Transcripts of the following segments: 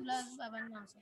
तुला बाबांना असं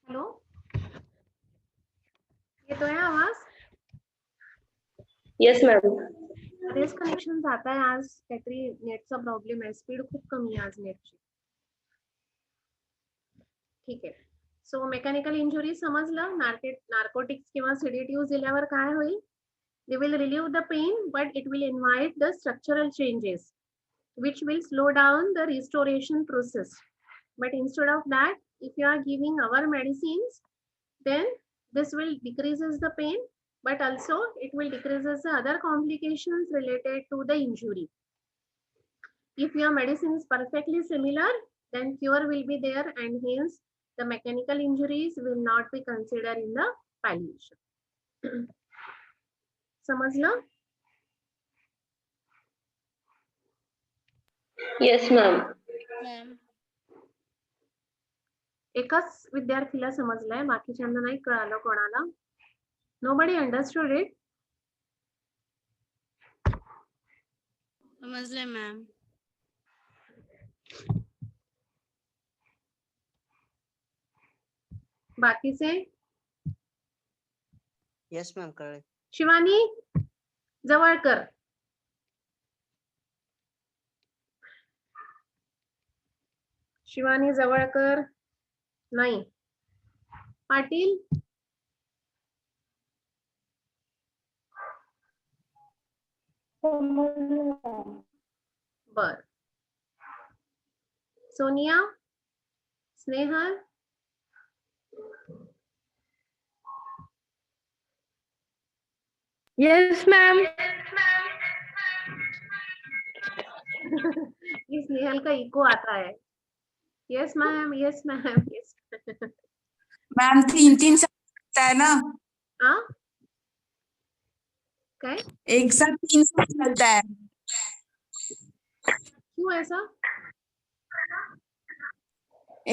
हॅलो, येतोय आवाज? Yes ma'am. रेस कनेक्शन जात आहे आज, काहीतरी नेटचा प्रॉब्लेम आहे, स्पीड खूप कमी आहे आज नेटची. ठीक आहे. सो मेकॅनिकल इंजुरी समजलं. नार्कोटिक्स किंवा सेडेटिव्ह दिल्यावर काय होईल? They will relieve the pain, but it will invite the structural changes, which will slow down the restoration process. But instead of that, if you are giving our medicines, then this will decreases the pain, but also it will decreases the other complications related to the injury. If your medicine is perfectly similar, then cure will be there, and hence the mechanical injuries will not be considered in the palliation. समजलं? Yes ma'am. Ma'am एकच विद्यार्थीला समजलंय, बाकीच्यांना नाही कळालं कोणाला? Nobody understood it? समजलंय ma'am. बाकीचे? Yes ma'am कळले. शिवानी जवळ कर. शिवानी जवळ कर. नाही. पाटील बर. Sonia, Snehal, yes ma'am. स्नेहल का इको आता है. Yes ma'am, yes ma'am, yes. Ma'am 3-3 चलता है ना, हाँ क्या है? एक साथ 3 साल चलता है। क्यों ऐसा?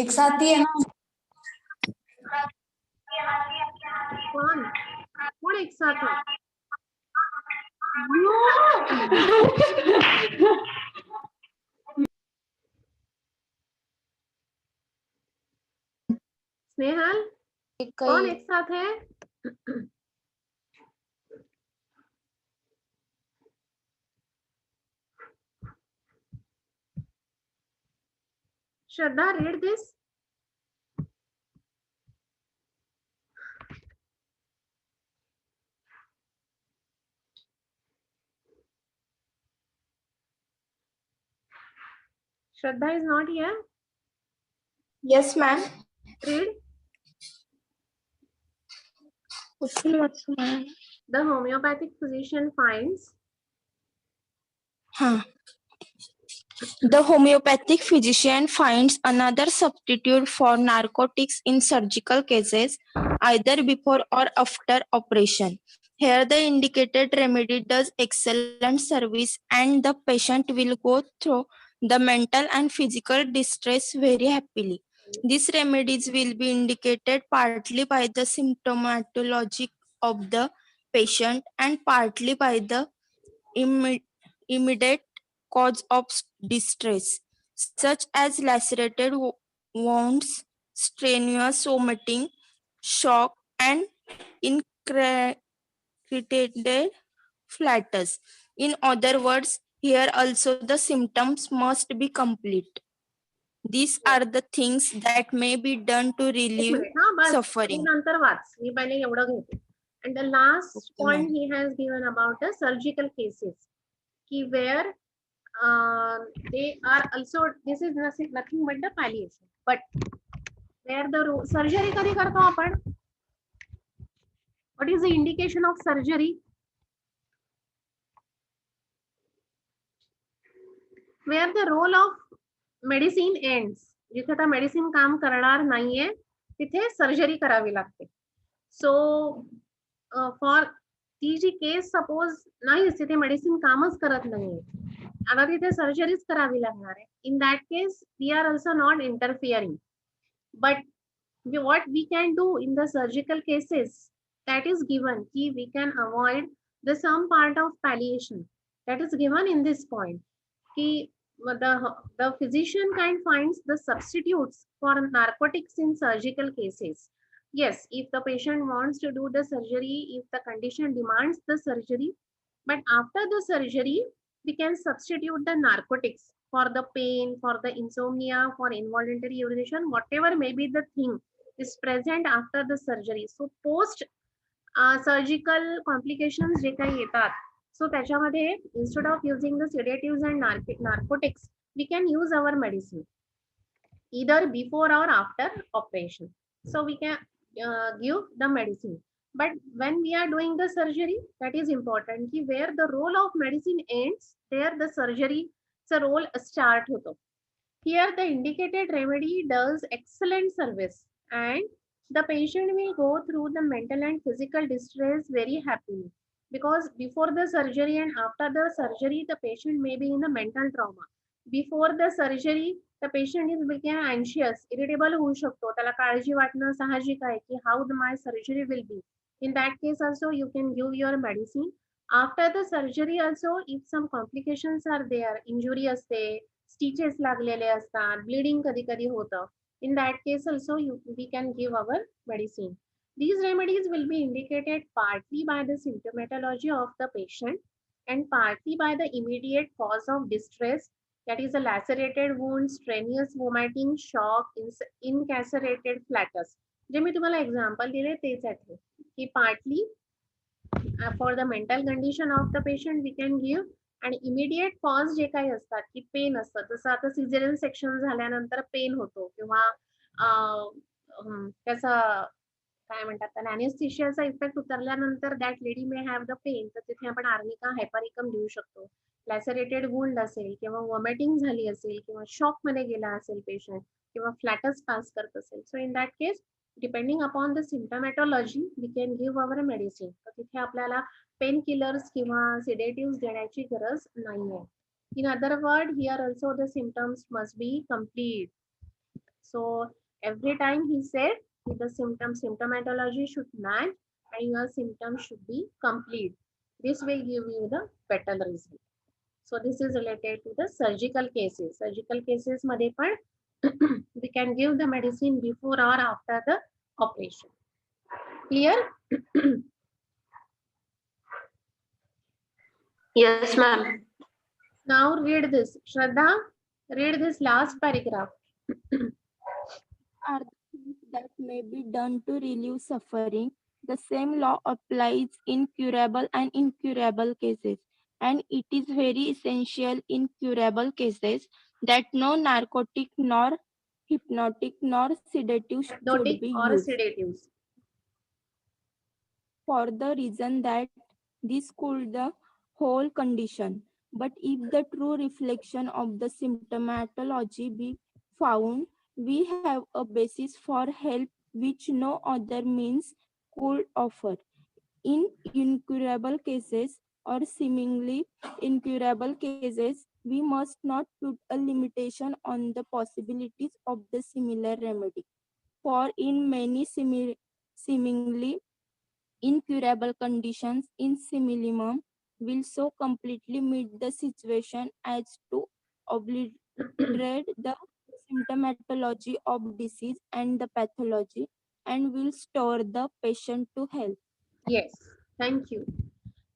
एक साथ ही है ना। कौन एक साथ है? स्नेहल, कौन एक साथ है? Shraddha, read this. Shraddha is not here. Yes, ma'am. Read. ma'am. The homeopathic physician finds. The homeopathic physician finds another substitute for narcotics in surgical cases, either before or after operation. Here, the indicated remedy does excellent service, and the patient will go through the mental and physical distress very happily. These remedies will be indicated partly by the symptomatology of the patient and partly by the immediate cause of distress, such as lacerated wounds, strenuous vomiting, shock, and increated flatus. In other words, here also the symptoms must be complete. These are the things that may be done to एक relieve minute, हाँ बस तू suffering. नंतर watch, मी पहिले एवढं घेते. And the last Okay, point ma'am. he has given about the surgical cases, ki where they are also, this is nothing but the palliation, but where the surgery कधी करतो आपण? What is the indication of surgery? Where the role of medicine ends, जिथे आता medicine काम करणार नाहीये तिथे surgery करावी लागते. सो फॉर ती जी केस सपोज नाही तिथे मेडिसिन कामच करत नाहीये, आता तिथे सर्जरीच करावी लागणार आहे. In that case we are also not interfering, but what we can do in the surgical cases, that is given ki we can avoid the some part of palliation, that is given in this point ki the physician can finds the substitutes for narcotics in surgical cases. Yes, if the patient wants to do the surgery, if the condition demands the surgery, but after the surgery we can substitute the narcotics for the pain, for the insomnia, for involuntary urination, whatever may be the thing is present after the surgery. So post surgical complications जे काही येतात, so त्याच्यामध्ये instead of using the sedatives and narcotics we can use our medicine either before or after operation. So we can give the medicine. But when we are doing the surgery, that is important ki where the role of medicine ends, there the surgery चा role start होतो. Here the indicated remedy does excellent service and the patient will go through the mental and physical distress very happily, because before the surgery and after the surgery the patient may be in the mental trauma. Before the surgery the patient is became anxious, irritable होऊ शकतो, त्याला काळजी वाटणं साहजिक आहे की how my surgery will be. In that case also you can give your medicine. After the surgery also, if some complications are there, injury असते, stitches लागलेले असतात, bleeding कधी कधी होतं, in that case also we can give our medicine. These remedies will be indicated partly by the symptomatology of the patient and partly by the immediate cause of distress, that is a lacerated wound, strenuous vomiting, shock, incarcerated flatus. जे मी तुम्हाला example दिले तेच आहेत की partly for the mental condition of the patient we can give, आणि immediate cause जे काही असतात की pen असतं, जसं आता सिझेरियन सेक्शन झाल्यानंतर पेन होतो किंवा त्याचा काय म्हणतात त्याला अॅनेस्थेशियाचा इफेक्ट उतरल्यानंतर that lady may have the pain, तर तिथे आपण आर्निका हायपरिकम देऊ शकतो. लॅसरेटेड वुंड असेल किंवा वॉमिटिंग झाली असेल किंवा शॉक मध्ये गेला असेल पेशंट किंवा फ्लॅटस पास करत असेल, so in that case depending upon the symptomatology we can give our medicine. तर तिथे आपल्याला पेन किलर्स किंवा सिडेटिव्ह देण्याची गरज नाहीये. In other word, here also the symptoms must be complete. So every time he said the symptomatology should match and your symptoms should be complete. This will give you the better result. So this is related to the surgical cases. Surgical cases मध्ये पण we can give the medicine before or after the operation. Clear? Yes, ma'am. Now read this. Shraddha, read this last paragraph. Are the things that may be done to relieve suffering. The same law applies in curable and incurable cases, and it is very essential in curable cases that no narcotic nor hypnotic nor sedative should Hypnotic be or used, sedatives. for the reason that this could the whole condition. But if the true reflection of the symptomatology be found, we have a basis for help which no other means could offer. In incurable cases or seemingly incurable cases, we must not put a limitation on the possibilities of the similar remedy. For in many seemingly incurable conditions in simillimum will so completely meet the situation as to obliterate the symptomatology of disease and the pathology and will restore the patient to health. Yes, thank you.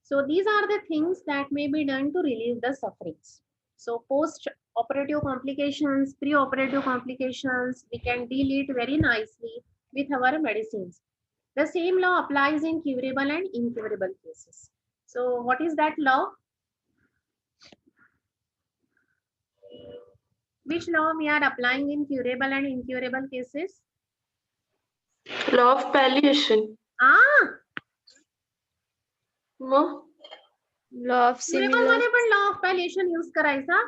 So these are the things that may be done to relieve the sufferings. So post-operative complications, pre-operative complications, we can deal it very nicely with our medicines. The same law applies in curable and incurable cases. So what is that law? Which law we are applying in curable and incurable cases? Law of palliation. No? Law of Curable मध्ये पण law of palliation use करायचा?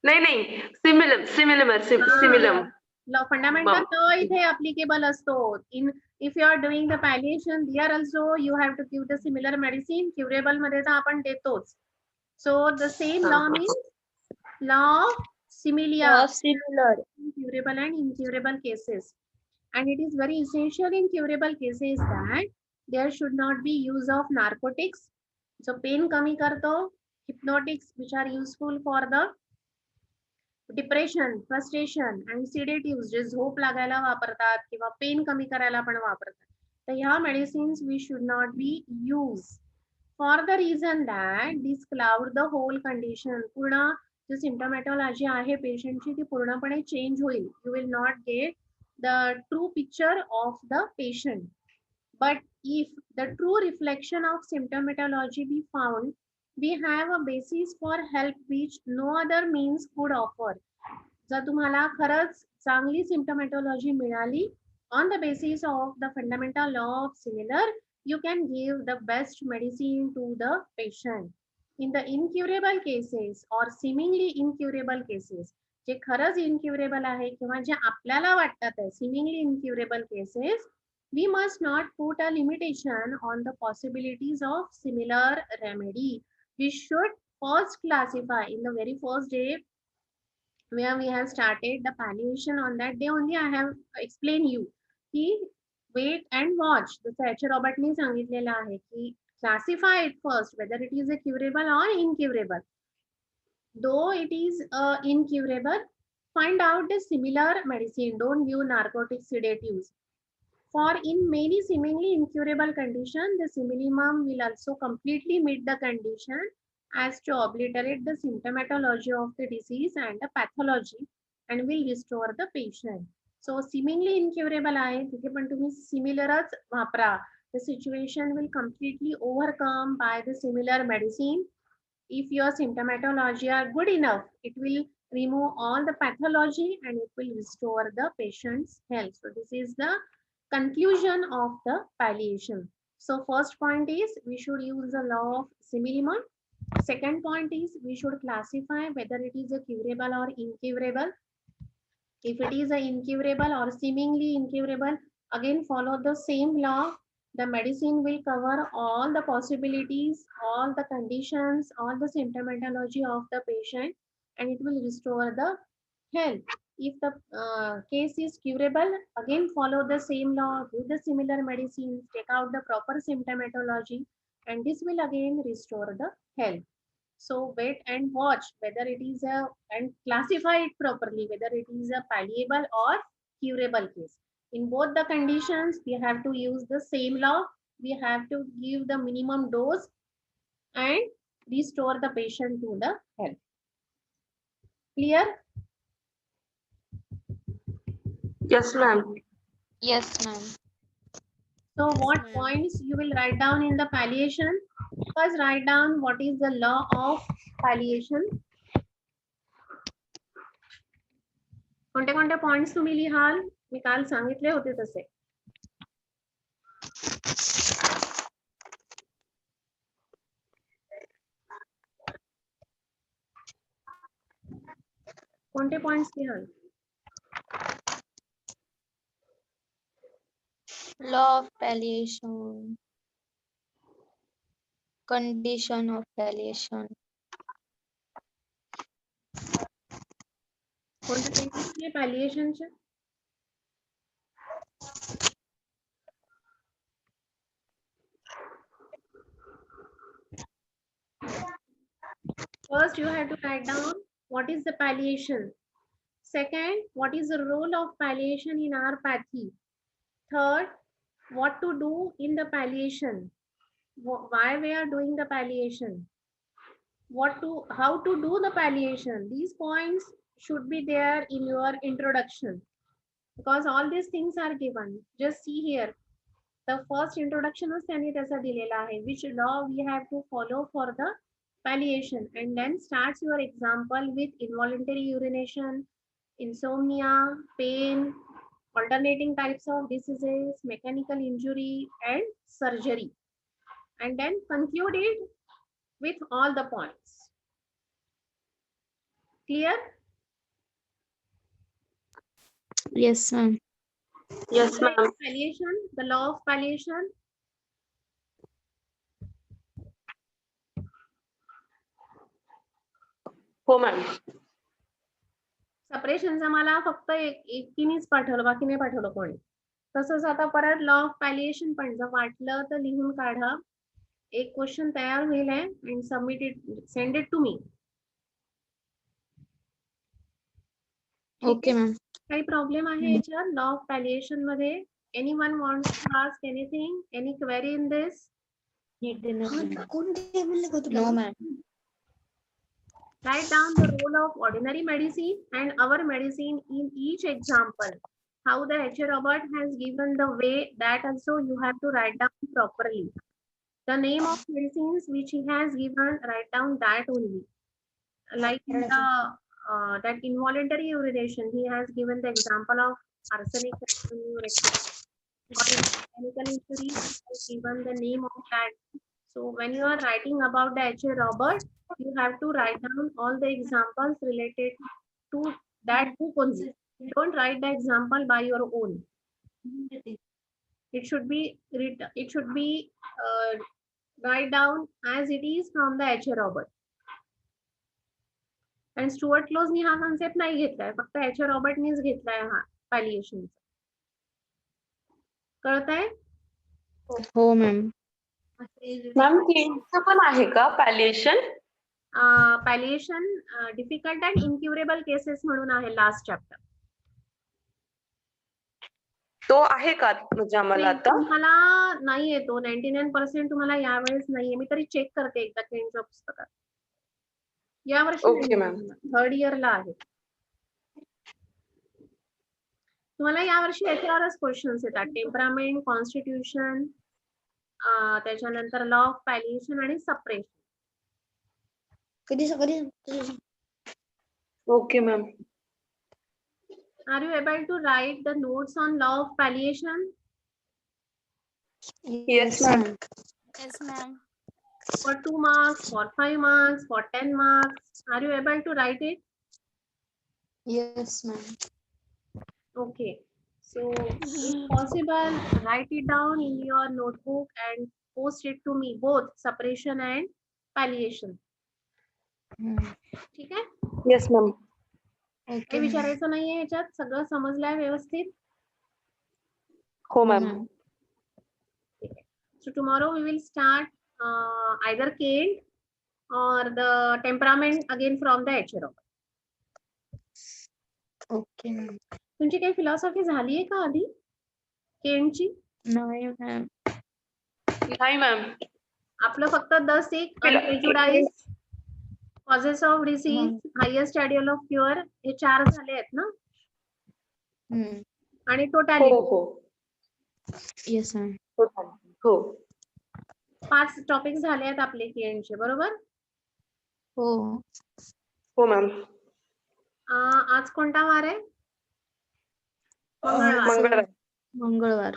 नाही. Similum. Law fundamental law इथे applicable असतो. If you are doing the palliation, there also you have to give the similar medicine. Curable मध्ये तर आपण देतोच. So the same law means law of similia. Law of similar. In curable and incurable cases. And it is very essential in curable cases that there should not be use of narcotics. So pain कमी करतो. Hypnotics which are useful for the depression, frustration and sedative जे झोप लागायला वापरतात किंवा pen कमी करायला पण वापरतात. तर ह्या medicines we should not be use for the reason that this cloud the whole condition. पूर्ण जी सिम्टमॅटॉलॉजी आहे पेशंटची ती पूर्णपणे चेंज होईल. You will not get the true picture of the patient. But if the true reflection of symptomatology be found, we have a basis for help which no other means could offer. जर तुम्हाला खरंच चांगली symptomatology मिळाली on the basis of the fundamental law of similar, you can give the best medicine to the patient. In the incurable cases or seemingly incurable cases, जे खरंच incurable आहे किंवा जे आपल्याला वाटतात आहे seemingly incurable cases, we must not put a limitation on the possibilities of similar remedy. We should first classify in the very first day where we have started the palliation. On that day only I have explained you ki wait and watch. जसं H. रॉबर्टने सांगितलेलं आहे की classify it first whether it is a curable or incurable. Though it is incurable, find out the similar medicine. Don't give narcotic sedatives. For in many seemingly incurable conditions, the similimum will also completely meet the condition as to obliterate the symptomatology of the disease and the pathology and will restore the patient. So seemingly incurable आहे तिथे पण तुम्ही similarच वापरा. The situation will completely overcome by the similar medicine. If your symptomatology are good enough, it will remove all the pathology and it will restore the patient's health. So this is the conclusion of the palliation. So first point is we should use the law of similimum. Second point is we should classify whether it is a curable or incurable. If it is a incurable or seemingly incurable, again follow the same law. The medicine will cover all the possibilities, all the conditions, all the symptomatology of the patient, and it will restore the health. If the case is curable, again follow the same law, give the similar medicines, take out the proper symptomatology, and this will again restore the health. So wait and watch whether it is a, and classify it properly, whether it is a palliable or curable case. In both the conditions, we have to use the same law. We have to give the minimum dose and restore the patient to the health. Clear? Yes, ma'am. Yes, ma'am. So what points you will write down in the palliation? First, write down what is the law of palliation. कोणते कोणते points तुम्ही लिहाल? मी काल सांगितले होते तसे. कोणते points लिहाल? Law of palliation. Condition of palliation. कोणते condition आहे palliationचे? First, you have to write down what is the palliation. Second, what is the role of palliation in our pathy? Third, what to do in the palliation? Why we are doing the palliation? How to do the palliation? These points should be there in your introduction because all these things are given. Just see here. The first introduction was त्यांनी त्याचा दिलेला आहे. Which law we have to follow for the palliation, and then starts your example with involuntary urination, insomnia, pain, alternating types of diseases, mechanical injury, and surgery, and then concluded with all the points. Clear? Yes, ma'am. Yes, ma'am. Palliation, the law of palliation. हो ma'am. सपरेशनचा मला फक्त एकटीनेच पाठवलं, बाकी नाही पाठवलं कोणी. तसंच आता परत लॉ ऑफ पॅलिएशन पण जर वाटलं तर लिहून काढा. एक क्वेश्चन तयार होईल आहे आणि submit it, send it to me. Okay, ma'am. काही प्रॉब्लेम आहे याच्यात लॉ ऑफ पॅलिएशन मध्ये? Anyone wants to ask anything, any query in this? No, ma'am. Write down the role of ordinary medicine and our medicine in each example. How the H. Robert has given the way, that also you have to write down properly. The name of medicines which he has given, write down that only. Like in the that involuntary urination, he has given the example of arsenic urination. Or in mechanical injury, he has given the name of that. So when you are writing about the H. Robert, you have to write down all the examples related to that book only. Don't write the example by your own. It should be write down as it is from the H. Robert. आणि Stuart क्लोजनी हा concept नाही घेतलाय, फक्त H. रॉबर्टनीच घेतलाय हा पॅलिएशन. कळतंय? हो ma'am. Ma'am क्लिनिकचं पण आहे का पॅलिएशन? पॅलिएशन डिफिकल्ट अँड इनक्युरेबल केसेस म्हणून आहे लास्ट चॅप्टर. तो आहे का म्हणजे आम्हाला आता? तुम्हाला नाही येतो 99% तुम्हाला यावेळेस नाहीये. मी तरी चेक करते एकदा केंच्या पुस्तकात. यावर्षी ओके मॅम. थर्ड इयरला आहे. तुम्हाला यावर्षी याच्यावरच क्वेश्चन्स येतात. टेम्परामेंट, कॉन्स्टिट्यूशन, त्याच्यानंतर लॉ ऑफ पॅलिएशन आणि separation. Okay ma'am. Are you able to write the notes on law of palliation? Yes, ma'am. Yes, ma'am. for 2 marks, for 5 marks, for 10 marks. Are you able to write it? Yes, ma'am. Okay. So, if possible, write it down in your notebook and post it to me, both separation and palliation. ठीक आहे? Yes ma'am. काही Okay, ma'am. विचारायचं नाहीये ह्याच्यात? सगळं समजलंय व्यवस्थित? हो हो, ma'am. ma'am. So tomorrow we will start either Kent or the temperament again from the HRO. Okay, ma'am. तुमची काही फिलॉसॉफी झाली आहे का आधी केंटची? नाही, ma'am. नाही मॅम. आपलं फक्त 10 एक unprejudiced, causes of disease, highest ideal of cure हे 4 झाले आहेत ना? आणि हो टोटॅलिटी हो Yes, ma'am. हो 5 टॉपिक झाले आहेत आपले केंटचे, बरोबर? हो. हो मॅम. आज कोणता वार आहे? मंगळवार. मंगळवार. मंगळवार.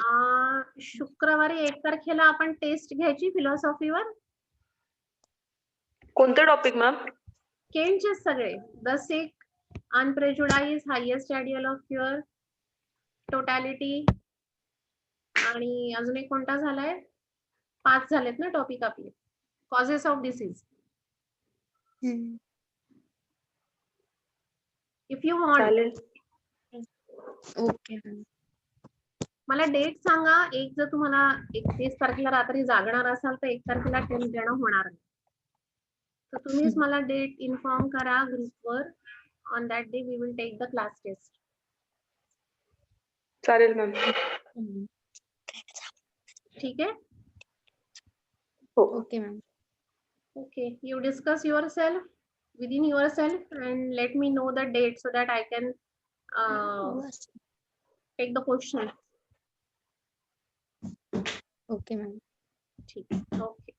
शुक्रवारी 1 तारखेला आपण टेस्ट घ्यायची फिलॉसॉफीवर. कोणते टॉपिक मॅम? केंटचे सगळे 10 एक अनप्रेज्युडाइज, highest ideal of cure, totality आणि अजून एक कोणता झालाय? 5 झालेत ना टॉपिक आपले. Causes of disease. If you want, चालेल. Okay, ma'am. मला डेट सांगा. एक जर तुम्हाला 31 तारखेला रात्री जागणार असाल तर 1 तारखेला टेस्ट देणं होणार नाही. तर तुम्हीच मला डेट इन्फॉर्म करा ग्रुपवर. On that day we will take the class test. चालेल मॅम. ठीक आहे? Okay, ma'am. Okay, you discuss yourself within yourself and let me know the date so that I can take the question. Okay, ma'am. ठीक. Okay.